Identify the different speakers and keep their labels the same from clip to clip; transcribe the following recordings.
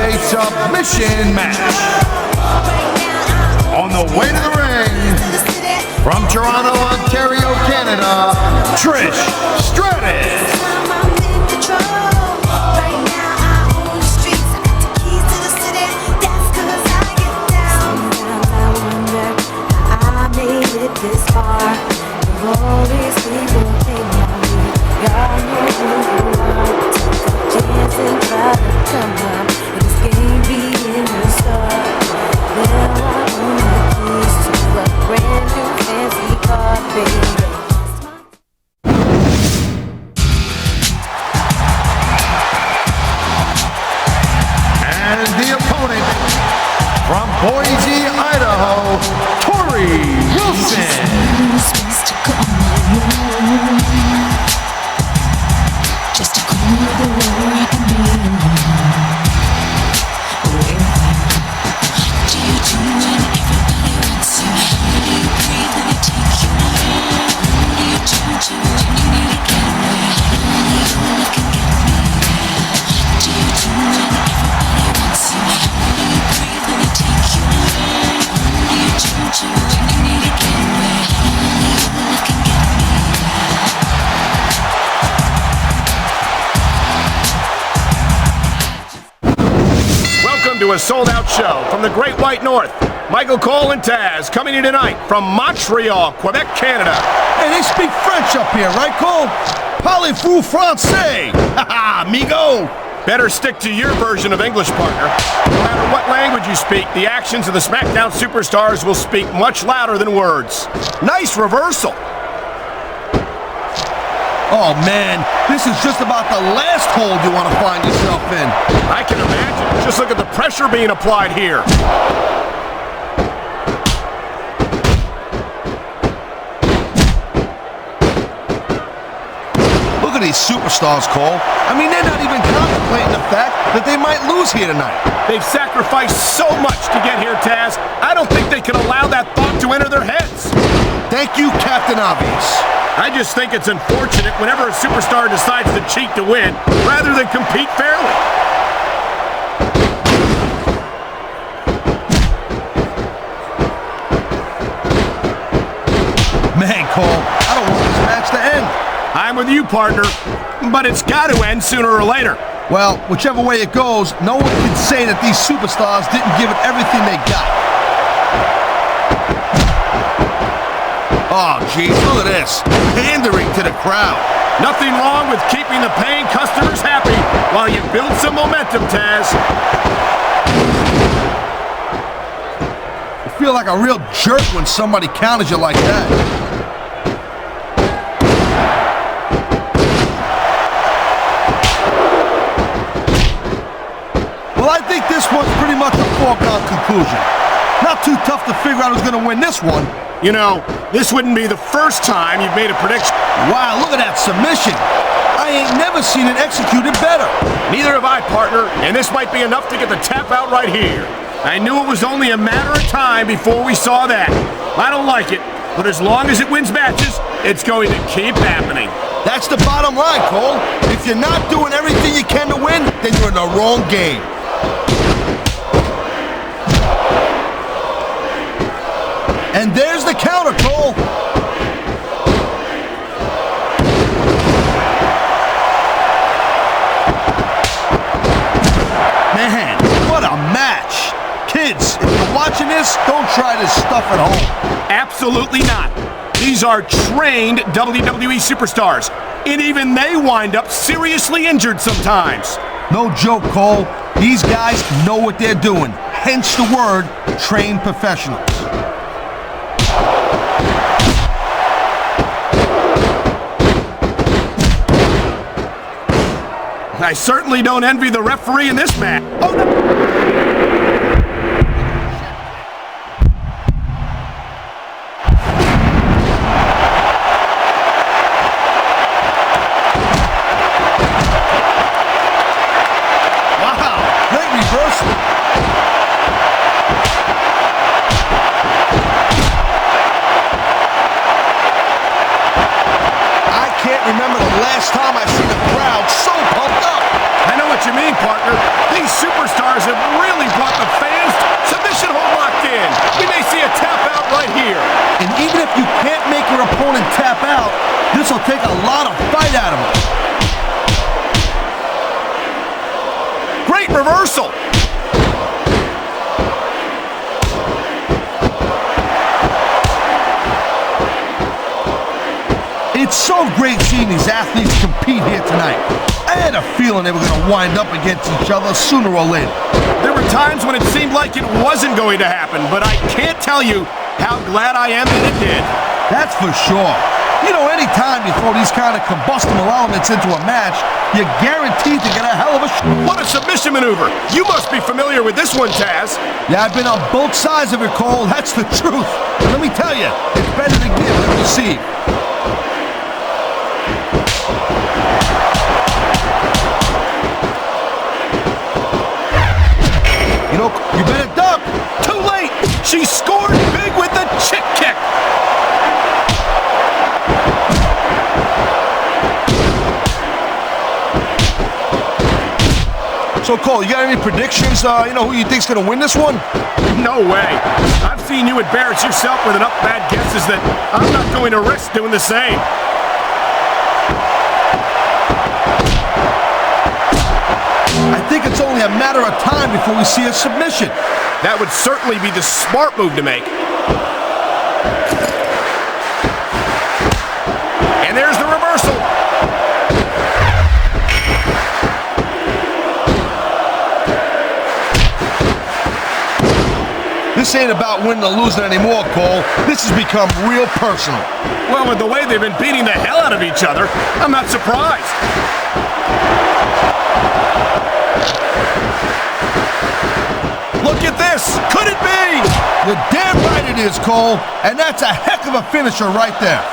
Speaker 1: a submission match. On the way to the ring, from Toronto, Ontario, Canada, Trish Stratus.
Speaker 2: This far, all these people think God knows who you are. Take a chance and try to come up. This game be in the start. There are only keys to a brand new fancy car, baby.
Speaker 1: And the opponent from Boise, Idaho, Torrie.
Speaker 2: Just to call the way I can be alone. Do you do when everybody wants you? How do you breathe when they take you away? Who do you turn to when you need to get away? Only you can get me there. Do you do when everybody wants you? How do you breathe when they take you away? Who do you turn to when you need to get away?
Speaker 3: To a sold-out show from the Great White North. Michael Cole and Taz coming in tonight from Montreal, Quebec, Canada.
Speaker 1: Hey, they speak French up here, right, Cole? Parlez-vous français? Haha, amigo!
Speaker 3: Better stick to your version of English, partner. No matter what language you speak, the actions of the Smackdown superstars will speak much louder than words. Nice reversal.
Speaker 1: Oh, man, this is just about the last hold you want to find yourself in.
Speaker 3: I can imagine. Just look at the pressure being applied here.
Speaker 1: Look at these superstars, Cole. I mean, they're not even contemplating the fact that they might lose here tonight.
Speaker 3: They've sacrificed so much to get here, Taz. I don't think they can allow that thought to enter their heads.
Speaker 1: Thank you, Captain Obvious.
Speaker 3: I just think it's unfortunate whenever a superstar decides to cheat to win, rather than compete fairly.
Speaker 1: Man, Cole, I don't want this match to end.
Speaker 3: I'm with you, partner, but it's got to end sooner or later.
Speaker 1: Well, whichever way it goes, no one can say that these superstars didn't give it everything they got. Oh, geez, look at this. Pandering to the crowd.
Speaker 3: Nothing wrong with keeping the paying customers happy while you build some momentum, Taz.
Speaker 1: You feel like a real jerk when somebody counters you like that. Well, I think this one's pretty much a foregone conclusion. Not too tough to figure out who's going to win this one.
Speaker 3: You know, this wouldn't be the first time you've made a prediction.
Speaker 1: Wow, look at that submission. I ain't never seen it executed better.
Speaker 3: Neither have I, partner, and this might be enough to get the tap out right here. I knew it was only a matter of time before we saw that. I don't like it, but as long as it wins matches, it's going to keep happening.
Speaker 1: That's the bottom line, Cole. If you're not doing everything you can to win, then you're in the wrong game. And there's the counter, Cole. Man, what a match. Kids, if you're watching this, don't try this stuff at home.
Speaker 3: Absolutely not. These are trained WWE superstars, and even they wind up seriously injured sometimes.
Speaker 1: No joke, Cole. These guys know what they're doing. Hence the word, trained professionals.
Speaker 3: I certainly don't envy the referee in this match. Oh, no. superstars have really brought the fans. Submission hold locked in. We may see a tap out right here.
Speaker 4: And even if you can't make your opponent tap out, this will take a lot of fight out of him.
Speaker 3: Great reversal.
Speaker 4: It's so great seeing these athletes compete here tonight. I had a feeling they were going to wind up against each other sooner or later.
Speaker 3: There were times when it seemed like it wasn't going to happen, but I can't tell you how glad I am that it did.
Speaker 4: That's for sure. You know, any time you throw these kind of combustible elements into a match, you're guaranteed to get a hell of a
Speaker 3: What a submission maneuver. You must be familiar with this one, Taz.
Speaker 4: Yeah, I've been on both sides of it, Cole. That's the truth. And let me tell you, it's better to give than receive. You know, you better duck.
Speaker 3: Too late. She scored big with the chick kick.
Speaker 4: So, Cole, you got any predictions? Who you think's going to win this one?
Speaker 3: No way. I've seen you embarrass yourself with enough bad guesses that I'm not going to risk doing the same.
Speaker 4: I think it's only a matter of time before we see a submission.
Speaker 3: That would certainly be the smart move to make. And there's the reversal.
Speaker 4: This ain't about winning or losing anymore, Cole. This has become real personal.
Speaker 3: Well, with the way they've been beating the hell out of each other, I'm not surprised. Look at this. Could it be?
Speaker 4: You're damn right it is, Cole. And that's a heck of a finisher right there.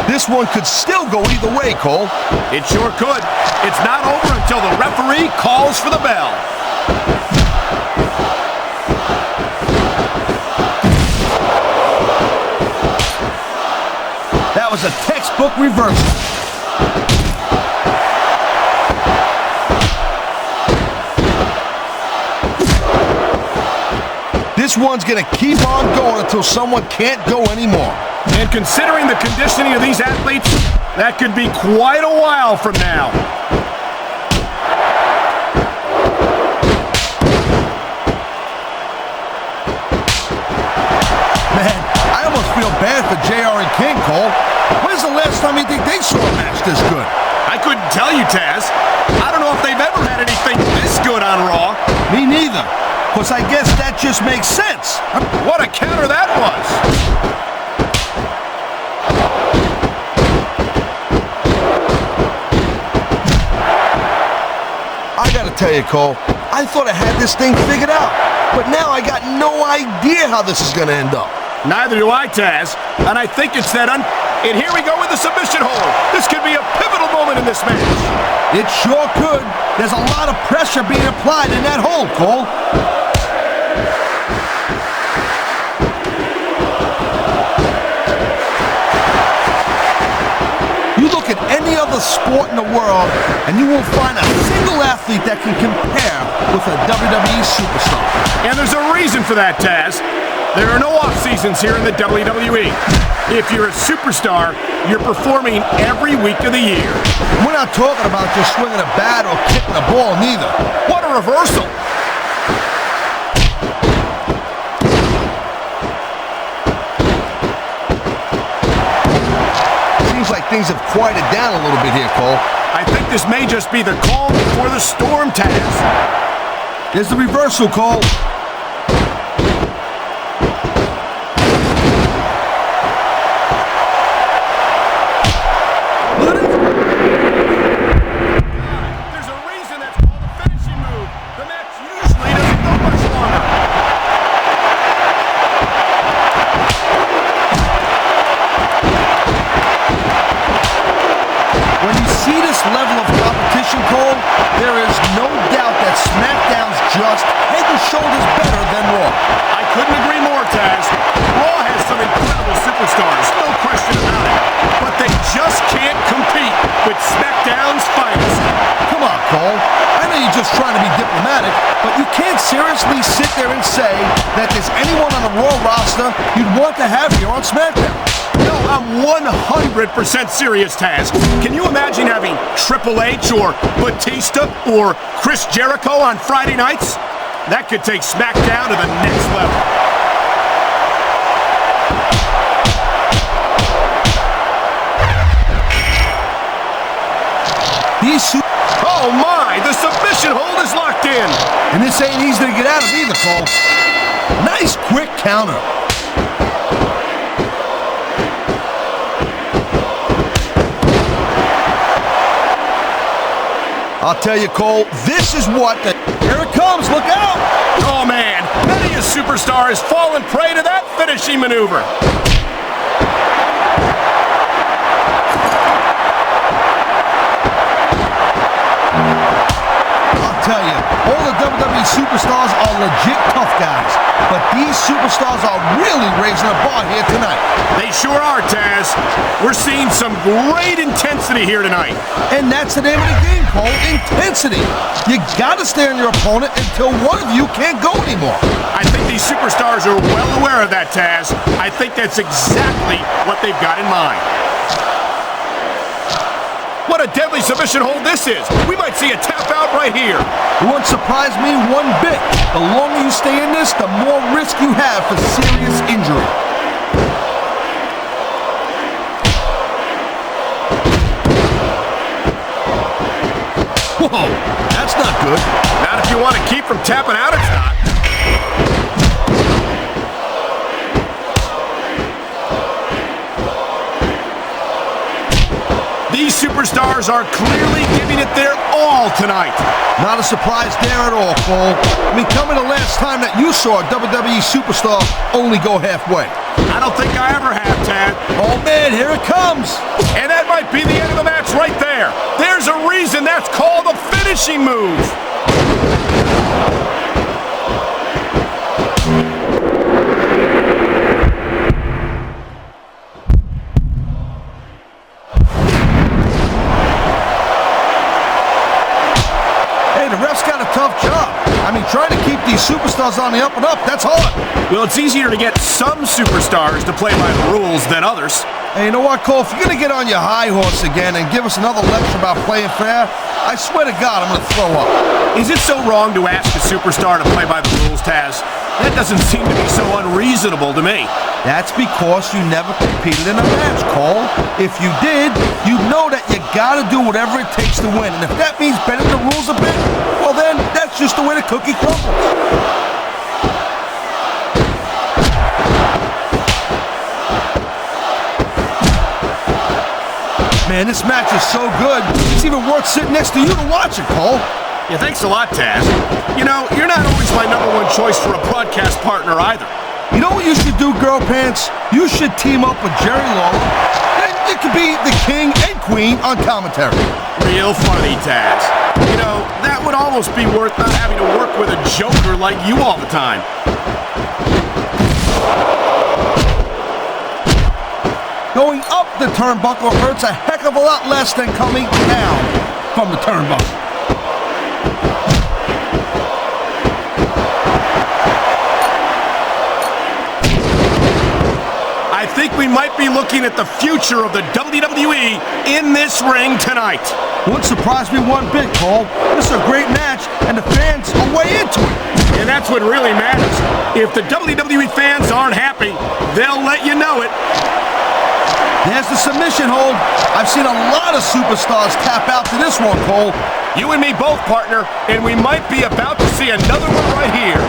Speaker 4: This one could still go either way, Cole.
Speaker 3: It sure could. It's not over until the referee calls for the bell.
Speaker 4: That was a textbook reversal. This one's gonna keep on going until someone can't go anymore.
Speaker 3: And considering the conditioning of these athletes, that could be quite a while from now.
Speaker 4: Man, I almost feel bad for JR and King, Cole. When's the last time you think they saw a match this good?
Speaker 3: I couldn't tell you, Taz. I don't know if they've ever had anything this good on Raw.
Speaker 4: Me neither. Because I guess that just makes sense.
Speaker 3: What a counter that was.
Speaker 4: I gotta tell you, Cole, I thought I had this thing figured out. But now I got no idea how this is gonna end up.
Speaker 3: Neither do I, Taz. And I think it's that And here we go with the submission hold. This could be a pivotal moment in this match.
Speaker 4: It sure could. There's a lot of pressure being applied in that hold, Cole. You look at any other sport in the world, and you won't find a single athlete that can compare with a WWE superstar.
Speaker 3: And there's a reason for that, Taz. There are no off-seasons here in the WWE. If you're a superstar, you're performing every week of the year.
Speaker 4: We're not talking about just swinging a bat or kicking a ball, neither.
Speaker 3: What a reversal.
Speaker 4: Seems like things have quieted down a little bit here, Cole.
Speaker 3: I think this may just be the calm before the storm, Taz.
Speaker 4: There's the reversal, Cole.
Speaker 3: There's a reason that's called a finishing move. The match usually doesn't go much longer.
Speaker 4: When you see this level of competition, Cole, there is no doubt that SmackDown's just head and shoulders better than Raw.
Speaker 3: I couldn't agree more, Taz. Raw has some incredible superstars, no question about it. with SmackDown's finest.
Speaker 4: Come on, Cole. I know you're just trying to be diplomatic, but you can't seriously sit there and say that there's anyone on the Raw roster you'd want to have here on SmackDown.
Speaker 3: No, I'm 100% serious, Taz. Can you imagine having Triple H or Batista or Chris Jericho on Friday nights? That could take SmackDown to the next level. Oh my, the submission hold is locked in.
Speaker 4: And this ain't easy to get out of either, Cole. Nice quick counter. I'll tell you, Cole, this is what the... Here it comes, look out!
Speaker 3: Oh man, many a superstar has fallen prey to that finishing maneuver.
Speaker 4: Tell you, all the WWE superstars are legit tough guys, but these superstars are really raising the bar here tonight.
Speaker 3: They sure are, Taz. We're seeing some great intensity here tonight.
Speaker 4: And that's the name of the game, Cole, intensity. You gotta stay on your opponent until one of you can't go anymore.
Speaker 3: I think these superstars are well aware of that, Taz. I think that's exactly what they've got in mind. What a deadly submission hold this is. We might see a tap out right here.
Speaker 4: It won't surprise me one bit. The longer you stay in this, the more risk you have for serious injury. Whoa, that's not good.
Speaker 3: Not if you want to keep from tapping out, it's not. These superstars are clearly giving it their all tonight.
Speaker 4: Not a surprise there at all, Cole. I mean, tell me the last time that you saw a WWE superstar only go halfway.
Speaker 3: I don't think I ever have, Tad.
Speaker 4: Oh, man, here it comes.
Speaker 3: And that might be the end of the match right there. There's a reason that's called a finishing move.
Speaker 4: Trying to keep these superstars on the up and up, that's hard.
Speaker 3: Well, it's easier to get some superstars to play by the rules than others.
Speaker 4: Hey, you know what, Cole? If you're going to get on your high horse again and give us another lecture about playing fair, I swear to God, I'm going to throw up.
Speaker 3: Is it so wrong to ask a superstar to play by the rules, Taz? That doesn't seem to be so unreasonable to me.
Speaker 4: That's because you never competed in a match, Cole. If you did, you'd know that you got to do whatever it takes to win. And if that means bending the rules a bit, well then, that's just the way the cookie crumbles. Man, this match is so good, it's even worth sitting next to you to watch it, Cole.
Speaker 3: Yeah, thanks a lot, Taz. You know, you're not always my #1 choice for a broadcast partner either.
Speaker 4: You know what you should do, Girl Pants? You should team up with Jerry Lawler, and you could be the king and queen on commentary.
Speaker 3: Real funny, Taz. You know, that would almost be worth not having to work with a joker like you all the time.
Speaker 4: Going up the turnbuckle hurts a heck of a lot less than coming down from the turnbuckle.
Speaker 3: I think we might be looking at the future of the WWE in this ring tonight.
Speaker 4: Wouldn't surprise me one bit, Cole. This is a great match, and the fans are way into it.
Speaker 3: And that's what really matters. If the WWE fans aren't happy, they'll let you know it.
Speaker 4: There's the submission hold. I've seen a lot of superstars tap out to this one, Cole.
Speaker 3: You and me both, partner, and we might be about to see another one right here.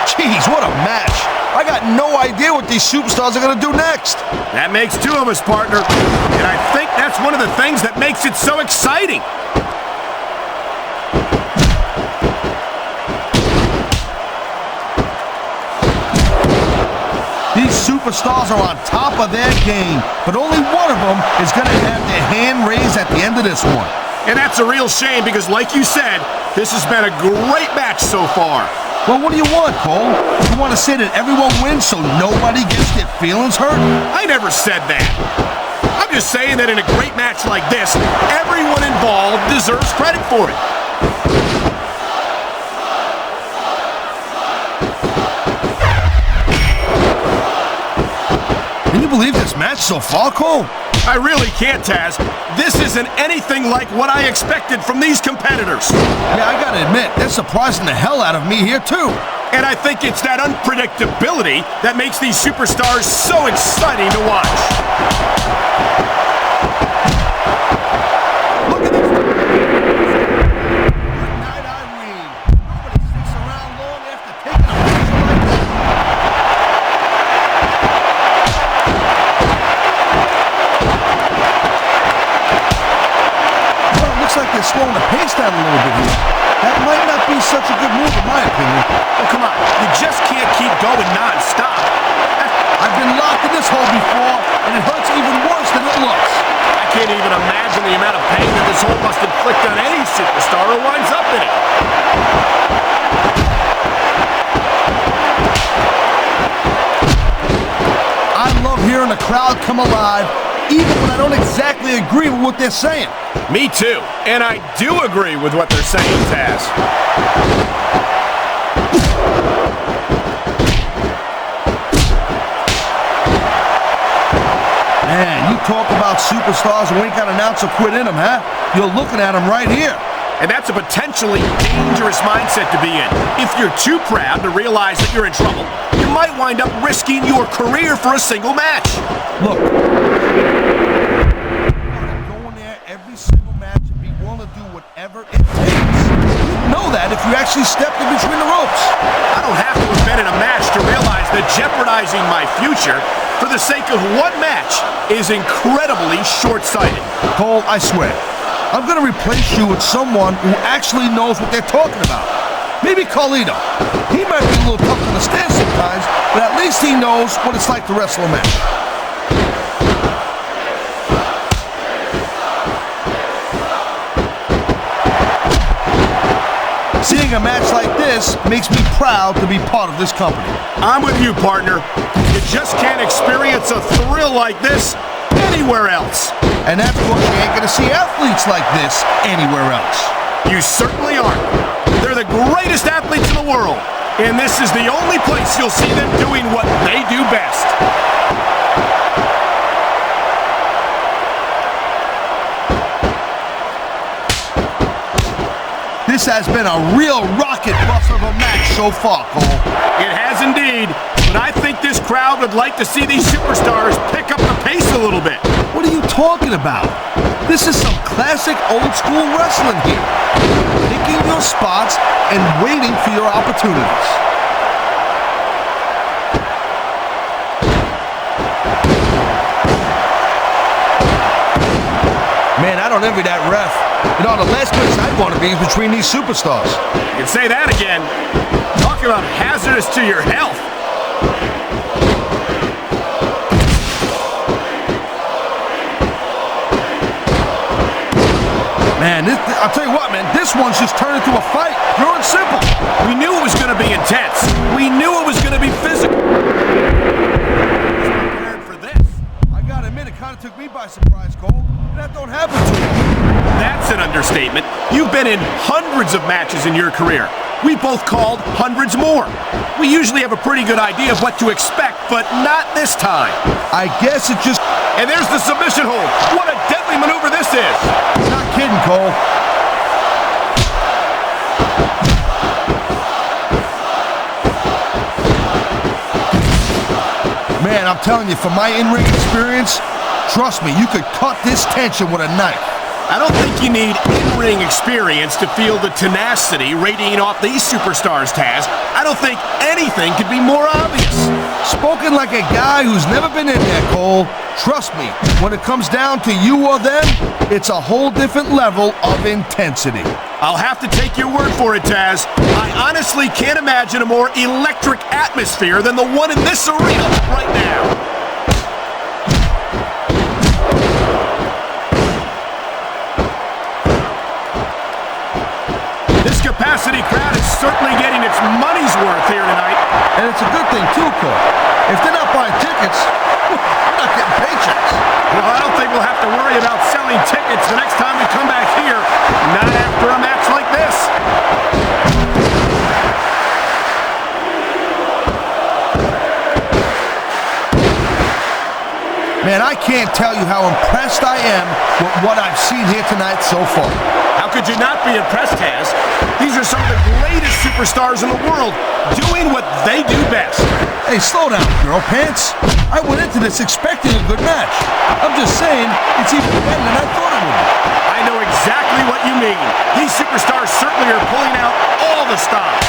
Speaker 4: Jeez, what a match. I got no idea what these superstars are going to do next.
Speaker 3: That makes two of us, partner. And I think that's one of the things that makes it so exciting.
Speaker 4: These superstars are on top of their game, but only one of them is going to have their hand raised at the end of this one.
Speaker 3: And that's a real shame because, like you said, this has been a great match so far.
Speaker 4: Well, what do you want, Cole? You want to say that everyone wins so nobody gets their feelings hurt?
Speaker 3: I never said that. I'm just saying that in a great match like this, everyone involved deserves credit for it.
Speaker 4: Can you believe this match so far, Cole?
Speaker 3: I really can't, Taz. This isn't anything like what I expected from these competitors.
Speaker 4: Yeah, I gotta admit, they're surprising the hell out of me here, too.
Speaker 3: And I think it's that unpredictability that makes these superstars so exciting to watch.
Speaker 4: Look at this. Good night, Irene. Nobody sticks around long after taking a picture like that. Well, it looks like they're slowing the pace down a little bit here. That might not be such a good move, in my opinion.
Speaker 3: Oh, come on. You just can't keep going non-stop.
Speaker 4: I've been locked in this hole before, and it hurts even worse than it looks.
Speaker 3: I can't even imagine the amount of pain that this hole must inflict on any superstar who winds up in it.
Speaker 4: I love hearing the crowd come alive, even when I don't exactly agree with what they're saying.
Speaker 3: Me too. And I do agree with what they're saying, Taz.
Speaker 4: Man, you talk about superstars who ain't got an ounce of quit in them, huh? You're looking at them right here.
Speaker 3: And that's a potentially dangerous mindset to be in. If you're too proud to realize that you're in trouble, you might wind up risking your career for a single match.
Speaker 4: Look, go in there every single match and be willing to do whatever it takes. You know that if you actually stepped in between the ropes.
Speaker 3: I don't have to have been in a match to realize that jeopardizing my future for the sake of one match is incredibly short-sighted.
Speaker 4: Cole, I swear, I'm going to replace you with someone who actually knows what they're talking about. Maybe Carlito. He might be a little tough to understand sometimes, but at least he knows what it's like to wrestle a match. Seeing a match like this makes me proud to be part of this company.
Speaker 3: I'm with you, partner. You just can't experience a thrill like this anywhere else.
Speaker 4: And that's because you ain't gonna see athletes like this anywhere else.
Speaker 3: You certainly aren't. They're the greatest athletes in the world, and this is the only place you'll see them doing what they do best.
Speaker 4: This has been a real rocket bust of a match so far, Cole.
Speaker 3: It has indeed, but I think this crowd would like to see these superstars pick up the pace a little bit.
Speaker 4: What are you talking about? This is some classic old school wrestling here. Picking your spots and waiting for your opportunities. Man, I don't envy that ref. You know, the last place I'd want to be is between these superstars.
Speaker 3: You can say that again. Talk about hazardous to your health.
Speaker 4: Man, I'll tell you what, man, this one's just turned into a fight. Pure and simple.
Speaker 3: We knew it was going to be intense. We knew it was going to be physical. Prepared for this.
Speaker 4: I gotta admit, it kind of took me by surprise, Cole. That don't happen to you.
Speaker 3: That's an understatement. You've been in hundreds of matches in your career. We both called hundreds more. We usually have a pretty good idea of what to expect, but not this time.
Speaker 4: I guess it just...
Speaker 3: And there's the submission hold. What a deadly maneuver this is.
Speaker 4: Not kidding, Cole. Man, I'm telling you, from my in-ring experience, trust me, you could cut this tension with a knife.
Speaker 3: I don't think you need in-ring experience to feel the tenacity radiating off these superstars, Taz. I don't think anything could be more obvious.
Speaker 4: Spoken like a guy who's never been in there, Cole. Trust me, when it comes down to you or them, it's a whole different level of intensity.
Speaker 3: I'll have to take your word for it, Taz. I honestly can't imagine a more electric atmosphere than the one in this arena right now. This capacity crowd is certainly getting its money's worth here tonight.
Speaker 4: And it's a good thing, too, Cole. If they're not buying tickets, we're not getting paychecks.
Speaker 3: Well, I don't think we'll have to worry about selling tickets the next time we come back here. Not after a match like this.
Speaker 4: Man, I can't tell you how impressed I am with what I've seen here tonight so far.
Speaker 3: How could you not be impressed, Taz? These are some of the greatest superstars in the world, doing what they do best.
Speaker 4: Hey, slow down, girl pants. I went into this expecting a good match. I'm just saying, it's even better than I thought it would be.
Speaker 3: I know exactly what you mean. These superstars certainly are pulling out all the stops.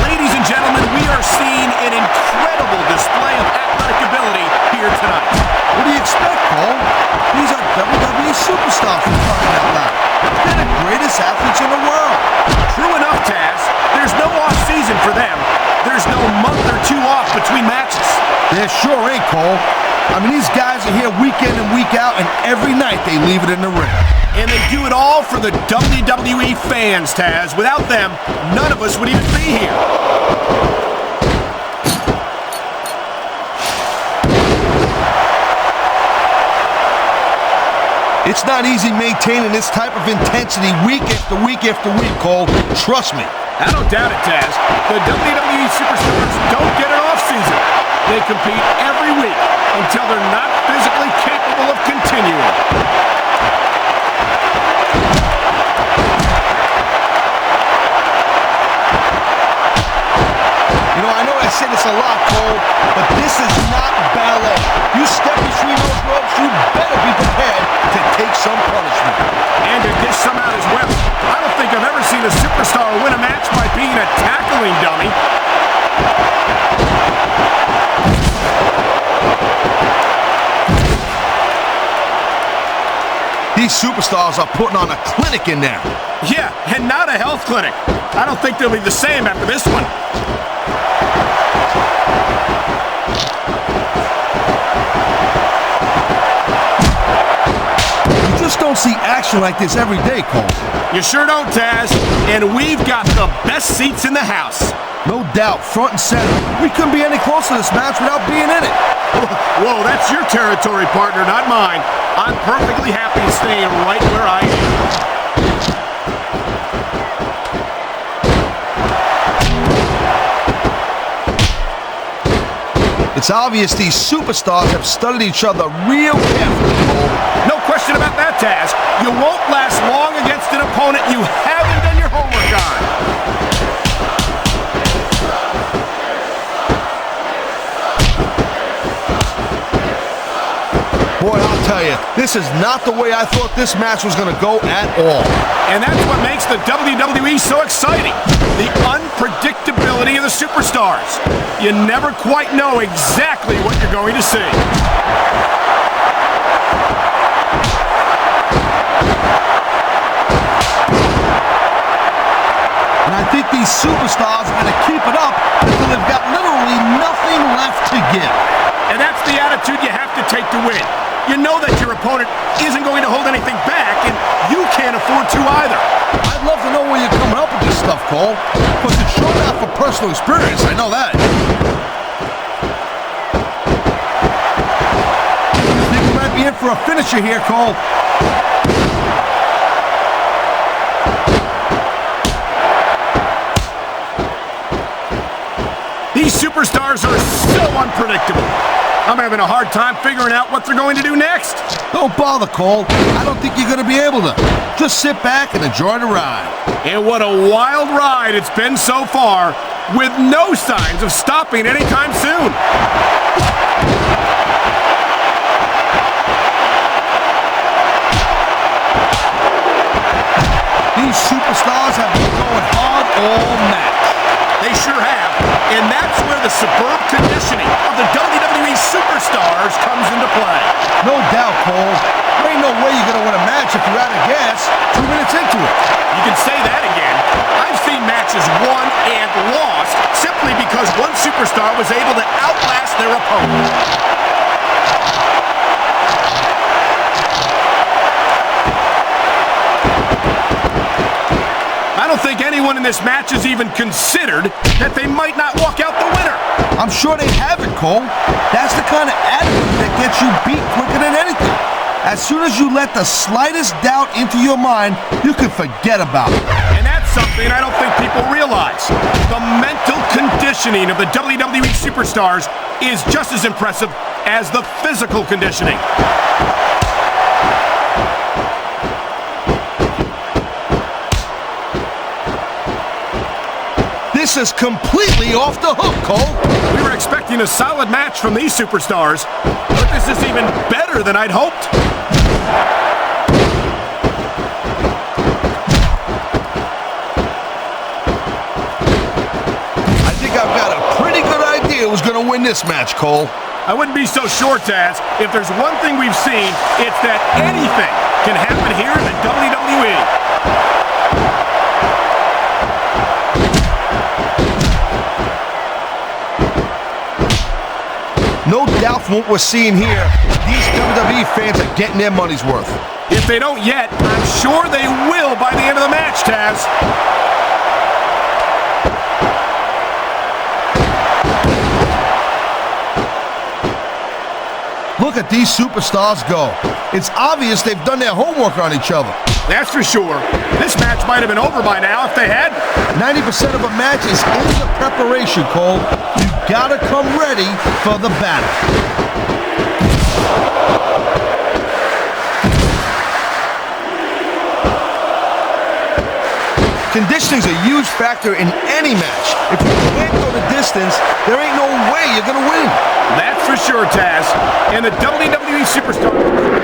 Speaker 3: Ladies and gentlemen, we are seeing an incredible display of athletic ability here tonight.
Speaker 4: What do you expect, Cole? These are WWE superstars for crying out loud. They're the greatest athletes in the world.
Speaker 3: True enough, Taz. There's no off-season for them. There's no month or two off between matches.
Speaker 4: There sure ain't, Cole. I mean, these guys are here week in and week out, and every night they leave it in the ring.
Speaker 3: And they do it all for the WWE fans, Taz. Without them, none of us would even be here.
Speaker 4: It's not easy maintaining this type of intensity week after week after week, Cole. Trust me.
Speaker 3: I don't doubt it, Taz. The WWE superstars don't get an off-season. They compete every week until they're not physically capable of continuing.
Speaker 4: You know, I know I say this a lot, Cole, but this is not ballet. You step between those ropes, you better be prepared to take some punishment.
Speaker 3: And to dish some out as well. I don't think I've ever seen a superstar win a match by being a tackling dummy.
Speaker 4: These superstars are putting on a clinic in there.
Speaker 3: Yeah, and not a health clinic. I don't think they'll be the same after this one.
Speaker 4: You just don't see action like this every day, Cole.
Speaker 3: You sure don't, Taz. And we've got the best seats in the house.
Speaker 4: No doubt, front and center. We couldn't be any closer to this match without being in it.
Speaker 3: Whoa, that's your territory, partner, not mine. I'm perfectly happy staying right where I am.
Speaker 4: It's obvious these superstars have studied each other real carefully, Cole.
Speaker 3: No question about that, Taz. You won't last long against an opponent you haven't done your homework on.
Speaker 4: Boy, I'll tell you, this is not the way I thought this match was going to go at all.
Speaker 3: And that's what makes the WWE so exciting. The unpredictability of the superstars. You never quite know exactly what you're going to see.
Speaker 4: And I think these superstars are going to keep it up until they've got literally nothing left to give.
Speaker 3: And that's the attitude you have to take to win. You know that your opponent isn't going to hold anything back, and you can't afford to either.
Speaker 4: I'd love to know where you're coming up with this stuff, Cole. Because it's sure not for personal experience, I know that. I think we might be in for a finisher here, Cole.
Speaker 3: These superstars are so unpredictable. I'm having a hard time figuring out what they're going to do next.
Speaker 4: Don't bother, Cole. I don't think you're going to be able to. Just sit back and enjoy the ride.
Speaker 3: And what a wild ride it's been so far, with no signs of stopping anytime soon.
Speaker 4: These superstars have been going hard all match.
Speaker 3: They sure have. And that's where the superb conditioning of the WWE superstars comes into play.
Speaker 4: No doubt, Cole. There ain't no way you're going to win a match if you're out of gas 2 minutes into it.
Speaker 3: You can say that again. I've seen matches won and lost simply because one superstar was able to outlast their opponent. think anyone in this match has even considered that they might not walk out the winner.
Speaker 4: I'm sure they haven't, Cole. That's the kind of attitude that gets you beat quicker than anything. As soon as you let the slightest doubt into your mind, you can forget about it.
Speaker 3: And that's something I don't think people realize. The mental conditioning of the WWE superstars is just as impressive as the physical conditioning.
Speaker 4: This is completely off the hook, Cole.
Speaker 3: We were expecting a solid match from these superstars, but this is even better than I'd hoped.
Speaker 4: I think I've got a pretty good idea who's going to win this match, Cole.
Speaker 3: I wouldn't be so sure, Taz. If there's one thing we've seen, it's that anything can happen here in the WWE.
Speaker 4: No doubt from what we're seeing here, these WWE fans are getting their money's worth.
Speaker 3: If they don't yet, I'm sure they will by the end of the match, Taz.
Speaker 4: Look at these superstars go. It's obvious they've done their homework on each other.
Speaker 3: That's for sure. This match might have been over by now if they had.
Speaker 4: 90% of a match is in the preparation, Cole. You gotta come ready for the battle. Conditioning's a huge factor in any match. If you can't go the distance, there ain't no way you're gonna win.
Speaker 3: That's for sure, Taz. And the WWE superstar in the world.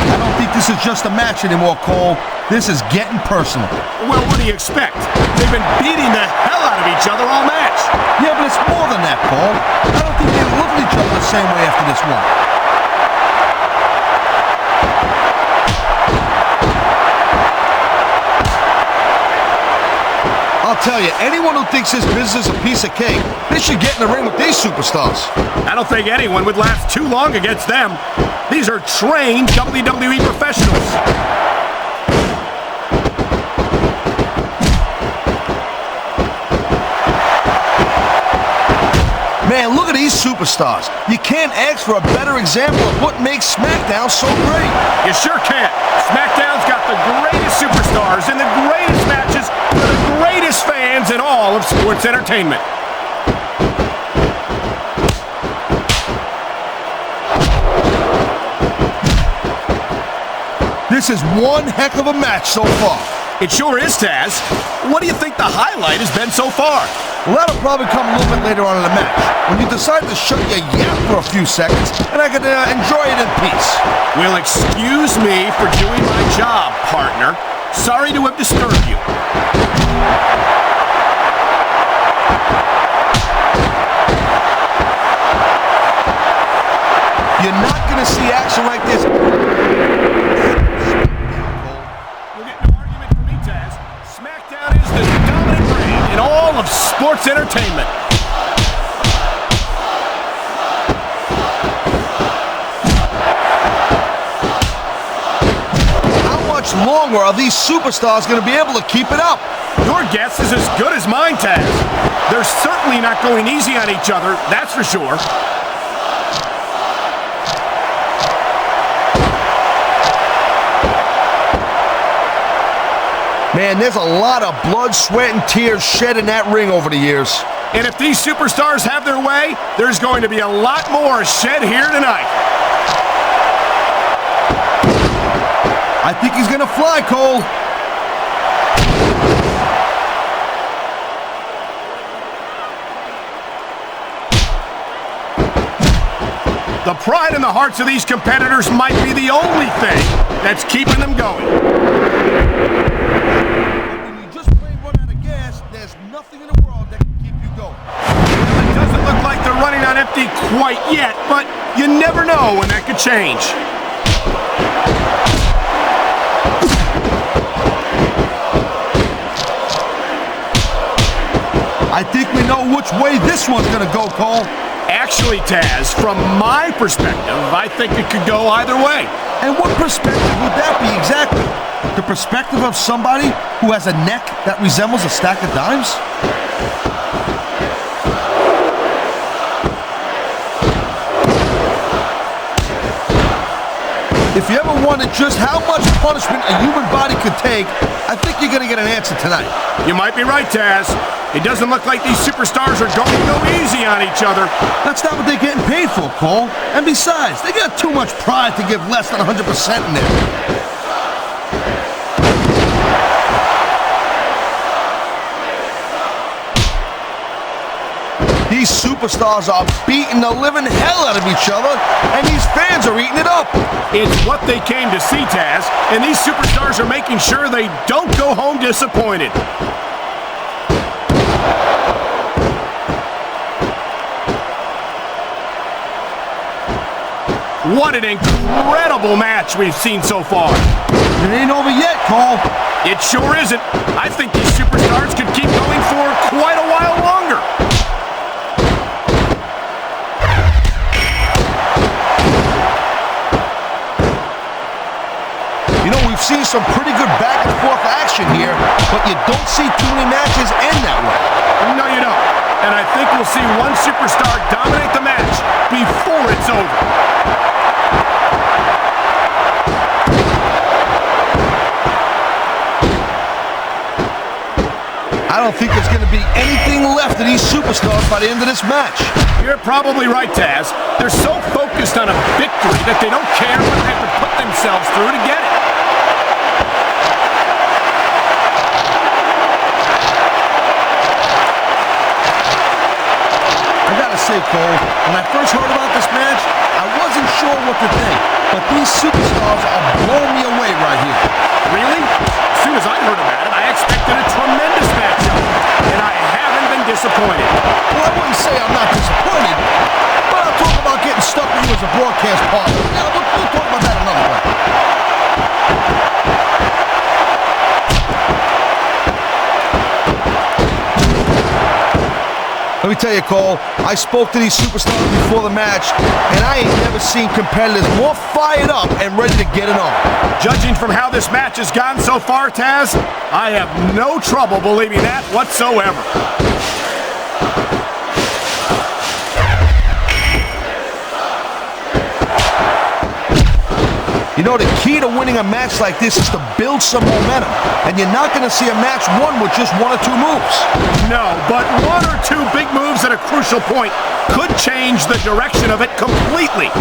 Speaker 4: I don't think this is just a match anymore, Cole. This is getting personal.
Speaker 3: Well, what do you expect? They've been beating the hell out of each other all match.
Speaker 4: Yeah, but it's more than that, Cole. I don't think they look at each other the same way after this one. I'll tell you, anyone who thinks this business is a piece of cake, they should get in the ring with these superstars.
Speaker 3: I don't think anyone would last too long against them. These are trained WWE professionals.
Speaker 4: Man, look at these superstars. You can't ask for a better example of what makes SmackDown so great.
Speaker 3: You sure can't. SmackDown's got the greatest superstars and the greatest matches for the greatest fans in all of sports entertainment.
Speaker 4: This is one heck of a match so far.
Speaker 3: It sure is, Taz. What do you think the highlight has been so far?
Speaker 4: Well, that'll probably come a little bit later on in the match, when you decide to shut your yap for a few seconds, and I can enjoy it in peace.
Speaker 3: Well, excuse me for doing my job, partner. Sorry to have disturbed you.
Speaker 4: You're not going to see action like this.
Speaker 3: We'll get no argument from me, Taz. SmackDown is the dominant brand in all of sports entertainment.
Speaker 4: How much longer are these superstars going to be able to keep it up?
Speaker 3: Your guess is as good as mine, Taz. They're certainly not going easy on each other, that's for sure.
Speaker 4: Man, there's a lot of blood, sweat, and tears shed in that ring over the years.
Speaker 3: And if these superstars have their way, there's going to be a lot more shed here tonight.
Speaker 4: I think he's going to fly, Cole.
Speaker 3: The pride in the hearts of these competitors might be the only thing that's keeping them going.
Speaker 4: When you just plain run out of gas, there's nothing in the world that can keep you going.
Speaker 3: Well, it doesn't look like they're running on empty quite yet, but you never know when that could change.
Speaker 4: I think we know which way this one's gonna go, Cole.
Speaker 3: Actually, Taz, from my perspective, I think it could go either way.
Speaker 4: And what perspective would that be exactly? The perspective of somebody who has a neck that resembles a stack of dimes? If you ever wondered just how much punishment a human body could take, I think you're going to get an answer tonight.
Speaker 3: You might be right, Taz. It doesn't look like these superstars are going to go easy on each other.
Speaker 4: That's not what they're getting paid for, Cole. And besides, they got too much pride to give less than 100% in there. These superstars are beating the living hell out of each other, and these fans are eating it up.
Speaker 3: It's what they came to see, Taz, and these superstars are making sure they don't go home disappointed. What an incredible match we've seen so far.
Speaker 4: It ain't over yet, Cole.
Speaker 3: It sure isn't. I think these superstars could keep going for quite a while longer.
Speaker 4: You know, we've seen some pretty good back and forth action here, but you don't see too many matches end that way.
Speaker 3: No, you don't. And I think we'll see one superstar dominate the match before it's over.
Speaker 4: I don't think there's going to be anything left of these superstars by the end of this match.
Speaker 3: You're probably right, Taz. They're so focused on a victory that they don't care what they have to put themselves through to get it.
Speaker 4: I gotta say, Cole, when I first heard about this match, I wasn't sure what to think, but these superstars are blowing me away right here.
Speaker 3: Really? As soon as I heard about it, I expected a tremendous matchup, and I haven't been disappointed.
Speaker 4: Well, I wouldn't say I'm not disappointed, but I'll talk about getting stuck with you as a broadcast partner. Yeah, we'll talk about that another way. Let me tell you, Cole, I spoke to these superstars before the match, and I ain't never seen competitors more fired up and ready to get it on.
Speaker 3: Judging from how this match has gone so far, Taz, I have no trouble believing that whatsoever.
Speaker 4: You know, the key to winning a match like this is to build some momentum, and you're not going to see a match won with just one or two moves.
Speaker 3: No, but one or two big moves at a crucial point could change the direction of it completely.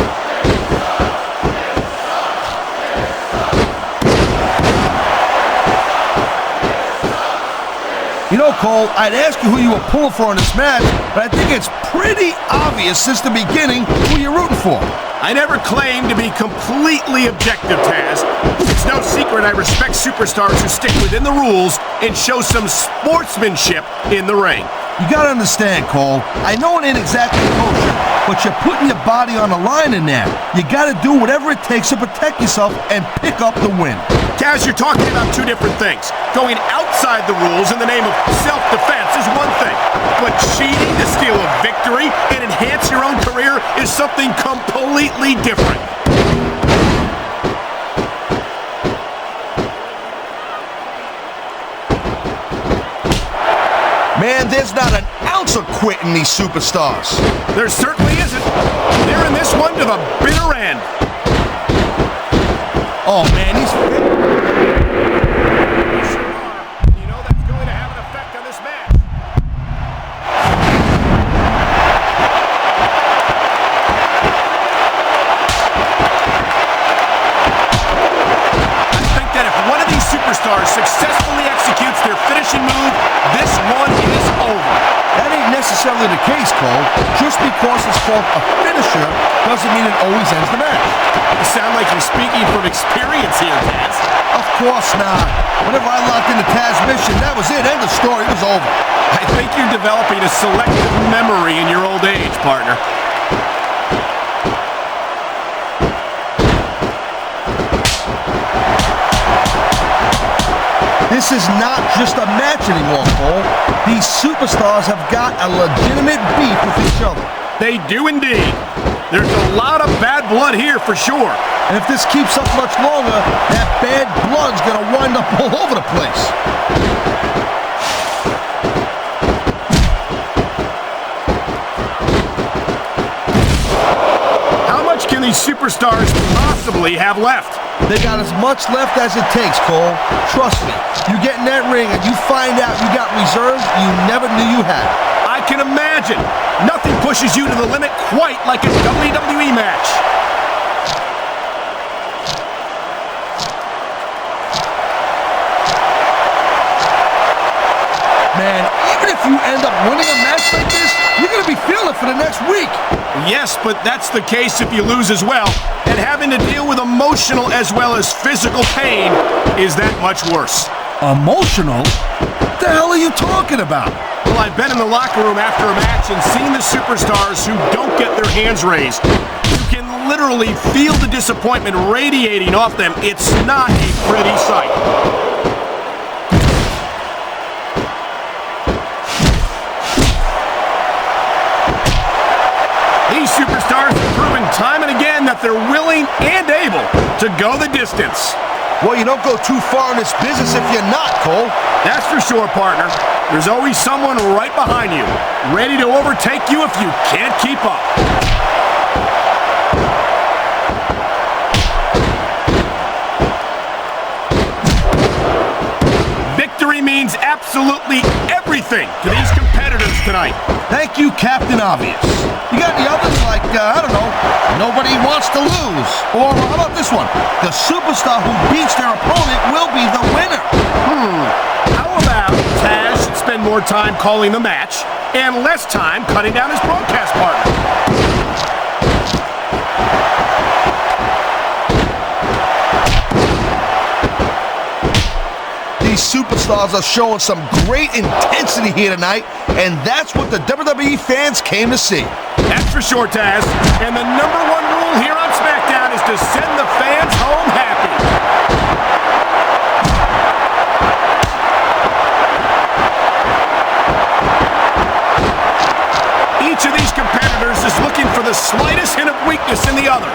Speaker 4: You know, Cole, I'd ask you who you were pulling for in this match, but I think it's pretty obvious since the beginning who you're rooting for.
Speaker 3: I never claimed to be completely objective, Taz. It's no secret I respect superstars who stick within the rules and show some sportsmanship in the ring.
Speaker 4: You gotta understand, Cole, I know it ain't exactly kosher, but you're putting your body on the line in there. You gotta do whatever it takes to protect yourself and pick up the win.
Speaker 3: Taz, you're talking about two different things. Going outside the rules in the name of self-defense is one thing, but cheating to steal a victory and enhance your own career is something completely different.
Speaker 4: Man, there's not an ounce of quitting these superstars.
Speaker 3: There certainly isn't. They're in this one to the bitter end.
Speaker 4: Oh, man, he's...
Speaker 3: You know that's going to have an effect on this match. I think that if one of these superstars successfully executes their finishing move, this one is over.
Speaker 4: That ain't necessarily the case, Cole. Just because it's called a finisher doesn't mean it always ends the match.
Speaker 3: You sound like you're speaking from experience here, Taz.
Speaker 4: Of course not. Whenever I locked into Taz's mission, that was it. End of story. It was over.
Speaker 3: I think you're developing a selective memory in your old age, partner.
Speaker 4: This is not just a match anymore, Cole. These superstars have got a legitimate beef with each other.
Speaker 3: They do indeed. There's a lot of bad blood here for sure.
Speaker 4: And if this keeps up much longer, that bad blood's gonna wind up all over the place.
Speaker 3: How much can these superstars possibly have left?
Speaker 4: They got as much left as it takes, Cole. Trust me. You get in that ring and you find out you got reserves you never knew you had.
Speaker 3: I can imagine. Nothing pushes you to the limit quite like a WWE match.
Speaker 4: Man, even if you end up winning a match like this, you're going to be feeling it for the next week.
Speaker 3: Yes, but that's the case if you lose as well. And having to deal with emotional as well as physical pain is that much worse.
Speaker 4: Emotional? What the hell are you talking about?
Speaker 3: Well, I've been in the locker room after a match and seen the superstars who don't get their hands raised. You can literally feel the disappointment radiating off them. It's not a pretty sight. These superstars have proven time and again that they're willing and able to go the distance.
Speaker 4: Well, you don't go too far in this business if you're not, Cole.
Speaker 3: That's for sure, partner. There's always someone right behind you, ready to overtake you if you can't keep up. Victory means absolutely everything to these competitors tonight.
Speaker 4: Thank you, Captain Obvious. You got any others like, I don't know, nobody wants to lose? Or how about this one? The superstar who beats their opponent will be the winner.
Speaker 3: How about Taz should spend more time calling the match and less time cutting down his broadcast partner?
Speaker 4: These superstars are showing some great intensity here tonight, and that's what the WWE fans came to see.
Speaker 3: That's for sure, Taz. And the number one rule here on SmackDown is to send the fans home happy. Each of these competitors is looking for the slightest hint of weakness in the other.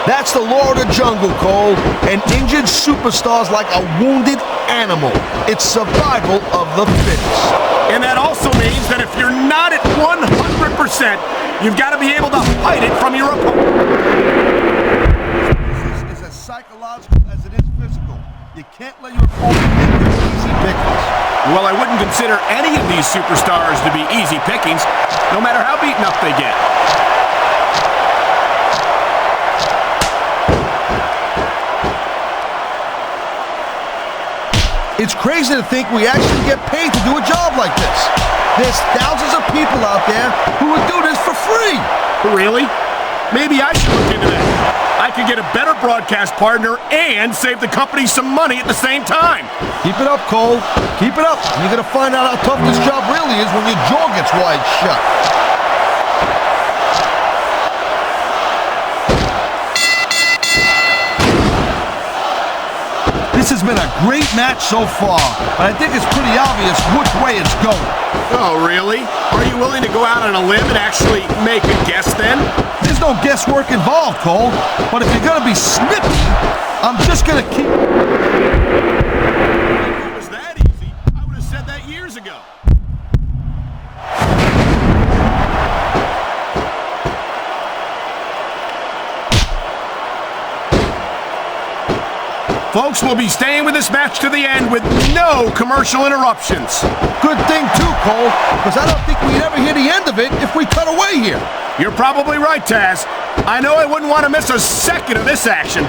Speaker 4: That's the law of the jungle, Cole. An injured superstar's like a wounded animal. It's survival of the fittest.
Speaker 3: And that also means that if you're not at 100%, you've got to be able to hide it from your opponent.
Speaker 4: This is as psychological as it is physical. You can't let your opponent make your easy pickings.
Speaker 3: Well, I wouldn't consider any of these superstars to be easy pickings, no matter how beaten up they get.
Speaker 4: It's crazy to think we actually get paid to do a job like this. There's thousands of people out there who would do this for free.
Speaker 3: Really? Maybe I should look into that. I could get a better broadcast partner and save the company some money at the same time.
Speaker 4: Keep it up, Cole. Keep it up. You're going to find out how tough this job really is when your jaw gets wide shut. This has been a great match so far, but I think it's pretty obvious which way it's going.
Speaker 3: Oh, really? Are you willing to go out on a limb and actually make a guess then?
Speaker 4: There's no guesswork involved, Cole. But if you're going to be snippy, I'm just going to keep...
Speaker 3: If it was that easy, I would have said that years ago. Folks, we'll be staying with this match to the end with no commercial interruptions.
Speaker 4: Good thing, too, Cole, because I don't think we'd ever hear the end of it if we cut away here.
Speaker 3: You're probably right, Taz. I know I wouldn't want to miss a second of this action.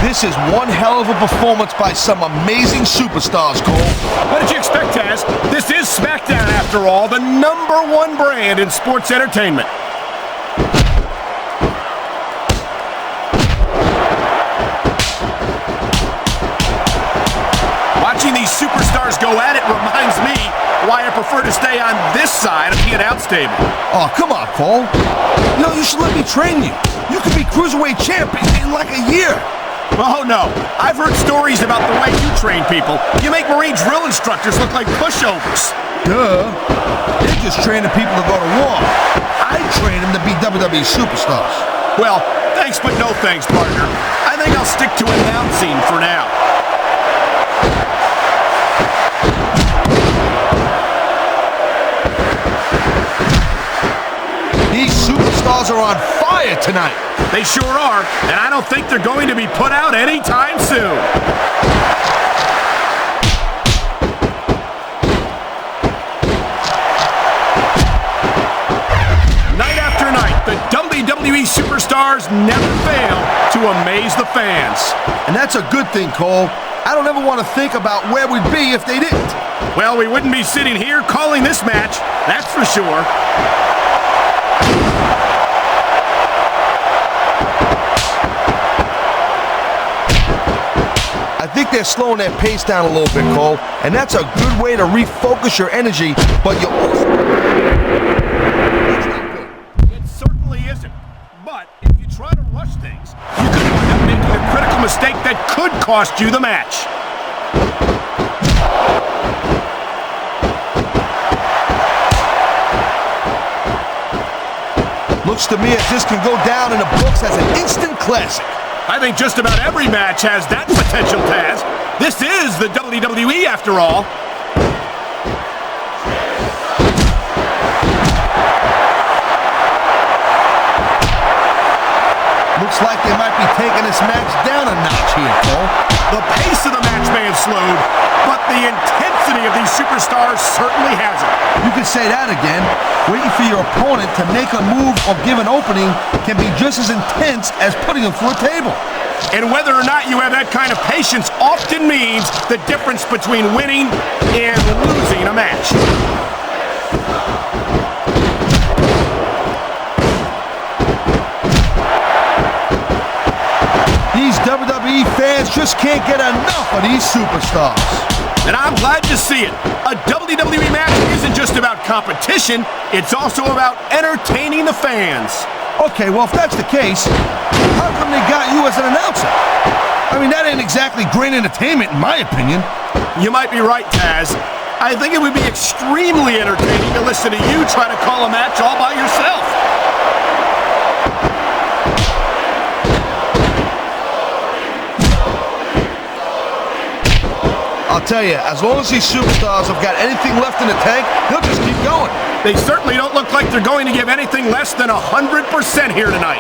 Speaker 4: This is one hell of a performance by some amazing superstars, Cole.
Speaker 3: What did you expect, Taz? This is SmackDown, after all, the #1 brand in sports entertainment. Watching these superstars go at it reminds me why I prefer to stay on this side of the announce table.
Speaker 4: Oh, come on, Cole. You know, you should let me train you. You could be Cruiserweight champion in like a year.
Speaker 3: Oh, no. I've heard stories about the way you train people. You make Marine drill instructors look like pushovers.
Speaker 4: Duh. They're just training people to go to war. I train them to be WWE superstars.
Speaker 3: Well, thanks but no thanks, partner. I think I'll stick to announcing for now.
Speaker 4: These superstars are on fire tonight.
Speaker 3: They sure are, and I don't think they're going to be put out anytime soon. Night after night, the WWE superstars never fail to amaze the fans.
Speaker 4: And that's a good thing, Cole. I don't ever want to think about where we'd be if they didn't.
Speaker 3: Well, we wouldn't be sitting here calling this match, that's for sure.
Speaker 4: I think they're slowing their pace down a little bit, Cole, and that's a good way to refocus your energy, but you also...
Speaker 3: It certainly isn't. But if you try to rush things, you could wind up making a critical mistake that could cost you the match.
Speaker 4: Looks to me as this can go down in the books as an instant classic.
Speaker 3: I think just about every match has that potential, Taz. This is the WWE after all.
Speaker 4: Looks like they might be taking this match down a notch here, Cole.
Speaker 3: The pace of the match may have slowed, but the intensity of these superstars certainly hasn't.
Speaker 4: You can say that again. Waiting for your opponent to make a move or give an opening can be just as intense as putting them through a table.
Speaker 3: And whether or not you have that kind of patience often means the difference between winning and losing a match.
Speaker 4: These WWE fans just can't get enough of these superstars.
Speaker 3: And I'm glad to see it. A WWE match isn't just about competition, it's also about entertaining the fans.
Speaker 4: Okay, well, if that's the case, how come they got you as an announcer? I mean, that ain't exactly great entertainment, in my opinion.
Speaker 3: You might be right, Taz. I think it would be extremely entertaining to listen to you try to call a match all by yourself.
Speaker 4: I'll tell you, as long as these superstars have got anything left in the tank, they'll just keep going.
Speaker 3: They certainly don't look like they're going to give anything less than 100% here tonight.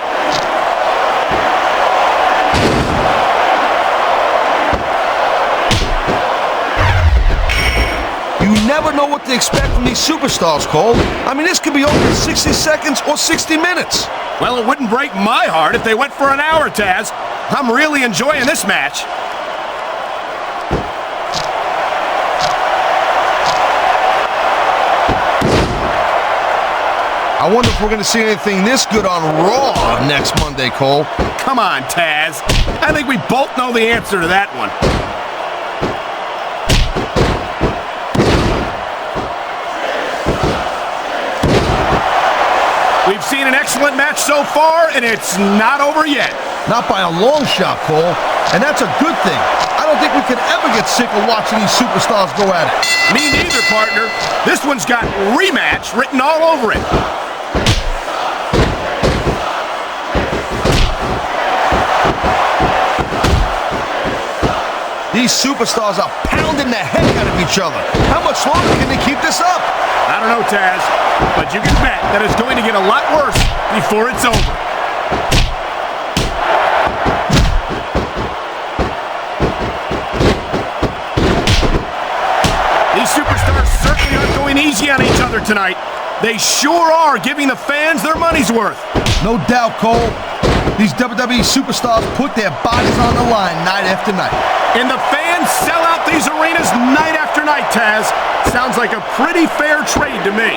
Speaker 4: You never know what to expect from these superstars, Cole. I mean, this could be over in 60 seconds or 60 minutes.
Speaker 3: Well, it wouldn't break my heart if they went for an hour, Taz. I'm really enjoying this match.
Speaker 4: I wonder if we're going to see anything this good on Raw next Monday, Cole.
Speaker 3: Come on, Taz. I think we both know the answer to that one. We've seen an excellent match so far, and it's not over yet.
Speaker 4: Not by a long shot, Cole. And that's a good thing. I don't think we could ever get sick of watching these superstars go at it.
Speaker 3: Me neither, partner. This one's got rematch written all over it.
Speaker 4: These superstars are pounding the heck out of each other. How much longer can they keep this up?
Speaker 3: I don't know, Taz, but you can bet that it's going to get a lot worse before it's over. These superstars certainly aren't going easy on each other tonight. They sure are giving the fans their money's worth.
Speaker 4: No doubt, Cole. These WWE superstars put their bodies on the line night after night.
Speaker 3: And the fans sell out these arenas night after night, Taz. Sounds like a pretty fair trade to me.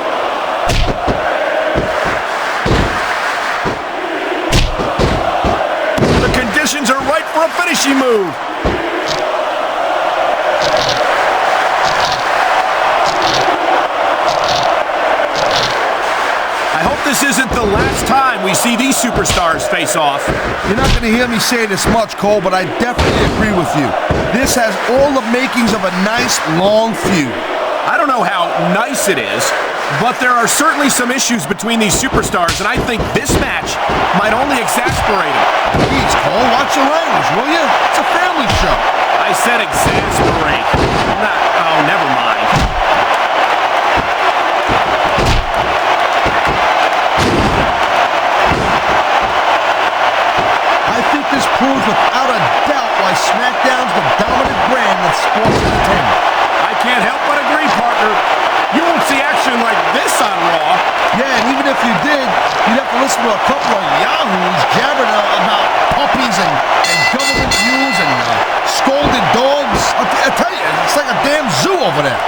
Speaker 3: The conditions are right for a finishing move. the last time we see these superstars face off.
Speaker 4: You're not going to hear me say this much, Cole, but I definitely agree with you. This has all the makings of a nice, long feud.
Speaker 3: I don't know how nice it is, but there are certainly some issues between these superstars, and I think this match might only exasperate them.
Speaker 4: Please, Cole, watch your language, will you? It's a family show.
Speaker 3: I said exasperate. Oh, never mind.
Speaker 4: I think this proves without a doubt why SmackDown's the dominant brand in sports entertainment.
Speaker 3: I can't help but agree, partner. You won't see action like this on Raw.
Speaker 4: Yeah, and even if you did, you'd have to listen to a couple of yahoos jabbering about puppies and government views and scolded dogs. I tell you, it's like a damn zoo over there.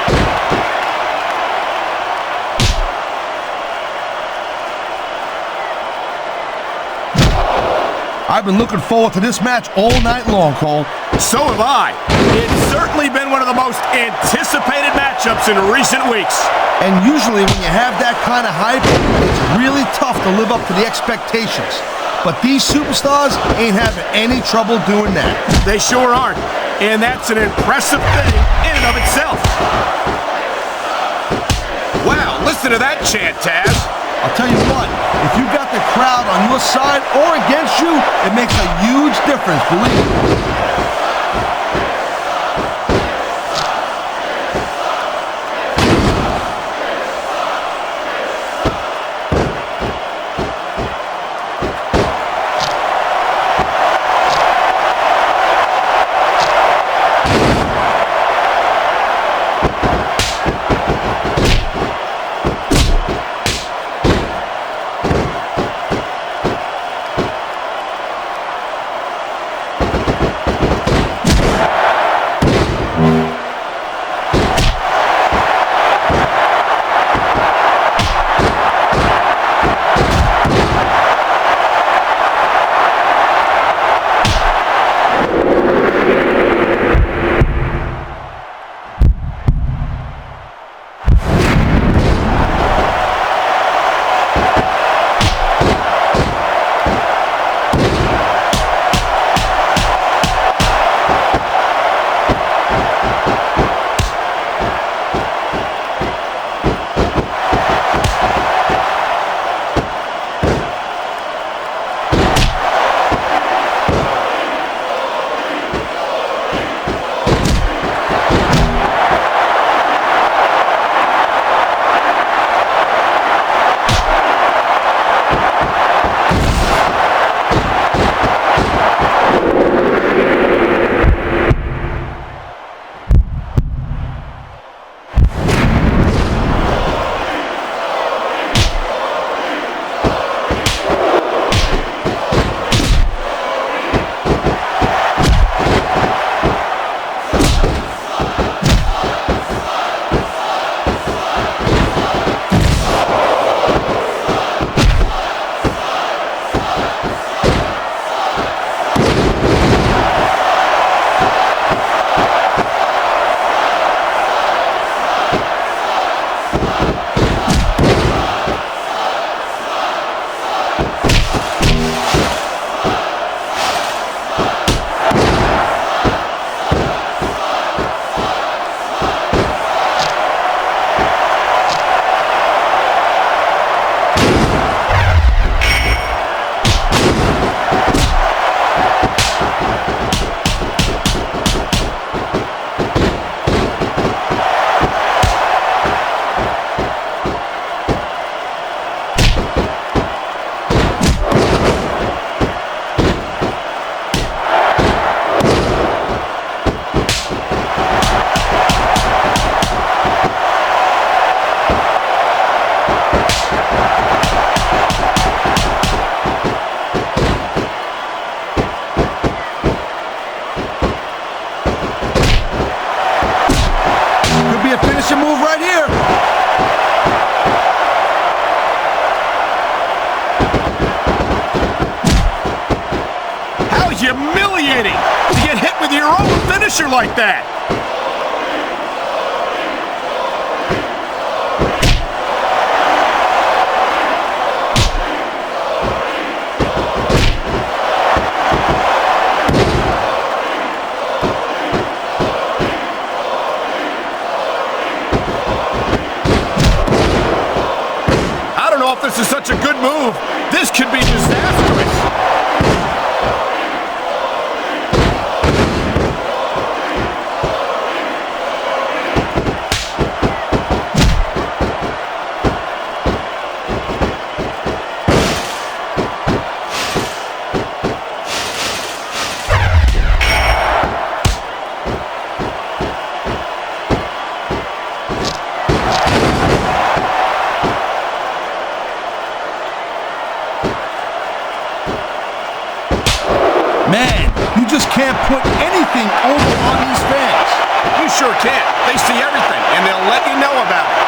Speaker 4: I've been looking forward to this match all night long, Cole.
Speaker 3: So have I. It's certainly been one of the most anticipated matchups in recent weeks.
Speaker 4: And usually when you have that kind of hype, it's really tough to live up to the expectations. But these superstars ain't having any trouble doing that.
Speaker 3: They sure aren't. And that's an impressive thing in and of itself. Wow, listen to that chant, Taz.
Speaker 4: I'll tell you what, if you've got the crowd on your side or against you, it makes a huge difference, believe me.
Speaker 3: Humiliating to get hit with your own finisher like that. know if this is such a good move. This could be disastrous.
Speaker 4: Man, you just can't put anything over on these fans.
Speaker 3: You sure can't. They see everything, and they'll let you know about it.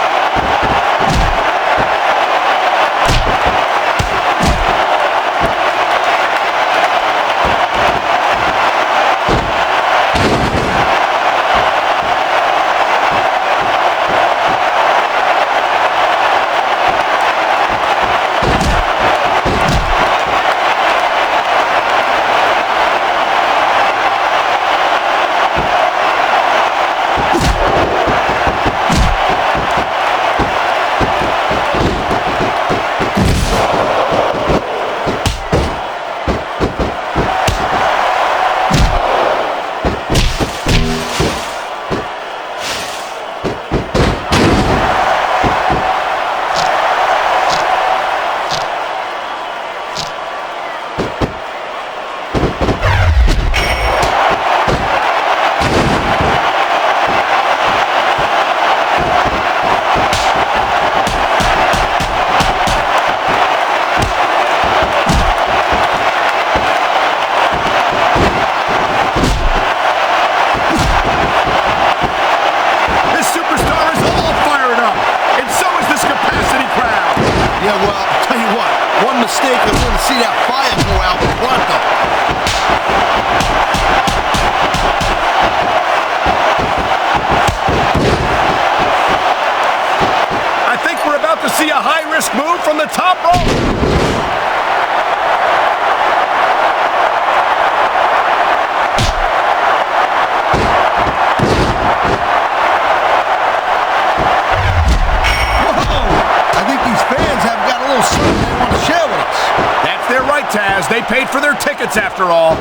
Speaker 4: mistake and we're going to see that fire go out pronto.
Speaker 3: I think we're about to see a high-risk move from the top rope. That's their right, Taz. They paid for their tickets after all.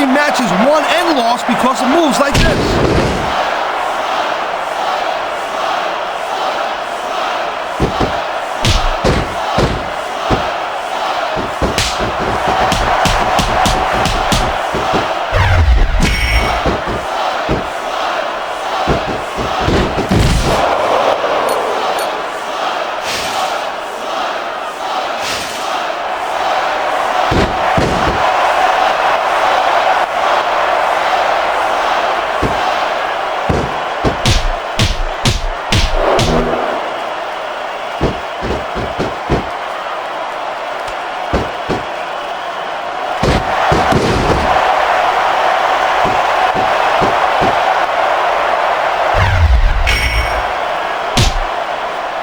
Speaker 4: seen matches won and lost because of moves like this.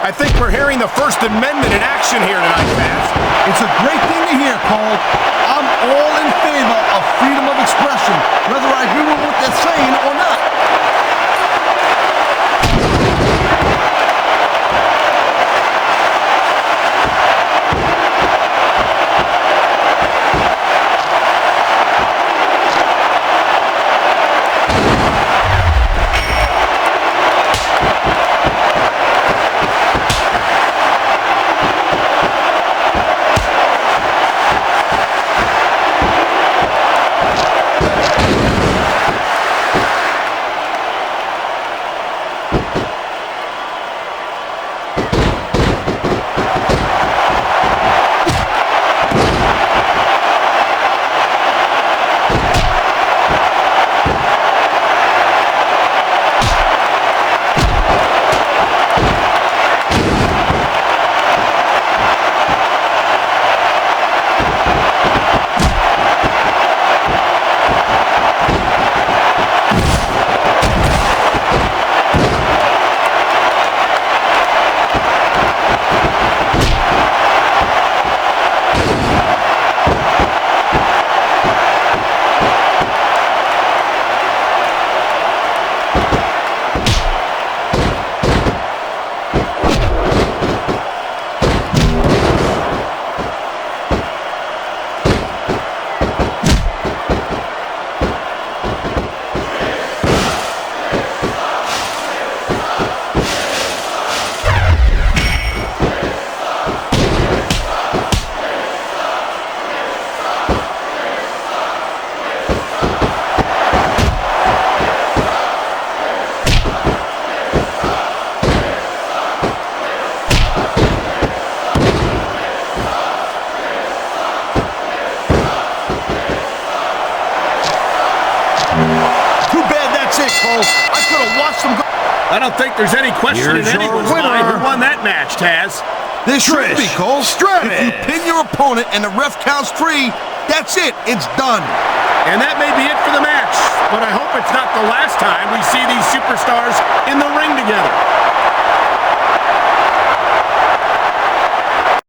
Speaker 3: I think we're hearing the First Amendment in action here tonight, Taz.
Speaker 4: It's a great thing to hear, Cole. I'm all in favor of freedom of expression, whether I agree with what they're saying or not.
Speaker 3: I don't think there's any question
Speaker 1: Here's
Speaker 3: in anyone's
Speaker 1: your
Speaker 3: mind
Speaker 1: winner.
Speaker 3: who won that match, Taz.
Speaker 4: This should
Speaker 1: Trish
Speaker 4: be, Cole.
Speaker 1: Stratus.
Speaker 4: If you pin your opponent and the ref counts 3, that's it. It's done.
Speaker 3: And that may be it for the match, but I hope it's not the last time we see these superstars in the ring together.